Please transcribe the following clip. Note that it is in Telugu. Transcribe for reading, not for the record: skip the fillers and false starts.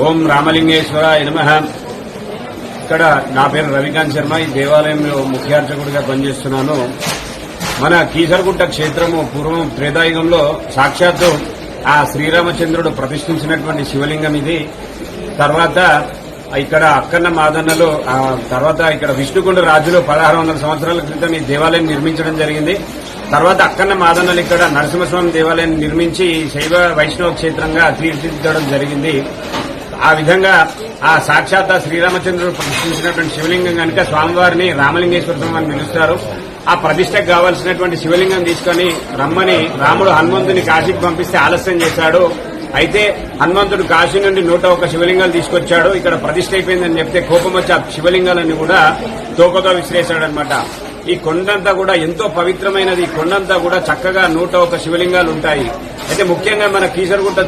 ఓం రామలింగేశ్వరాయ నమః. ఇక్కడ నా పేరు రవికాంత్ శర్మ. ఈ దేవాలయంలో ముఖ్యార్చకుడిగా పనిచేస్తున్నాను. మన కీసరగుట్ట క్షేత్రము పూర్వం త్రేతాయుగంలో సాక్షాత్తు ఆ శ్రీరామచంద్రుడు ప్రతిష్ఠించినటువంటి శివలింగం ఇది. తర్వాత ఇక్కడ అక్కన్న మాదన్నలో తర్వాత ఇక్కడ విష్ణుకుండ రాజులు 1600 సంవత్సరాల క్రితం ఈ దేవాలయం నిర్మించడం జరిగింది. తర్వాత అక్కన్న మాదన్నలు ఇక్కడ నరసింహస్వామి దేవాలయం నిర్మించి శైవ వైష్ణవ క్షేత్రంగా తీర్చిదిద్దడం జరిగింది. ఆ విధంగా ఆ సాక్షాత్ శ్రీరామచంద్రుడు ప్రతిష్ఠించినటువంటి శివలింగం కనుక స్వామివారిని రామలింగేశ్వర స్వామి అని పిలుస్తారు. ఆ ప్రతిష్టకు కావాల్సినటువంటి శివలింగం తీసుకుని రమ్మని రాముడు హనుమంతుని కాశీకి పంపిస్తే ఆలస్యం చేశాడు. అయితే హనుమంతుడు కాశీ నుండి 101 శివలింగాలు తీసుకొచ్చాడు. ఇక్కడ ప్రతిష్ఠ అయిపోయిందని చెప్తే కోపం వచ్చి ఆ శివలింగాలన్నీ కూడా తోకతో విసిరేశాడనమాట. ఈ కొండంతా కూడా ఎంతో పవిత్రమైనది. ఈ కొండంతా కూడా చక్కగా 101 శివలింగాలు ఉంటాయి. అయితే ముఖ్యంగా మన కీసరగుట్ట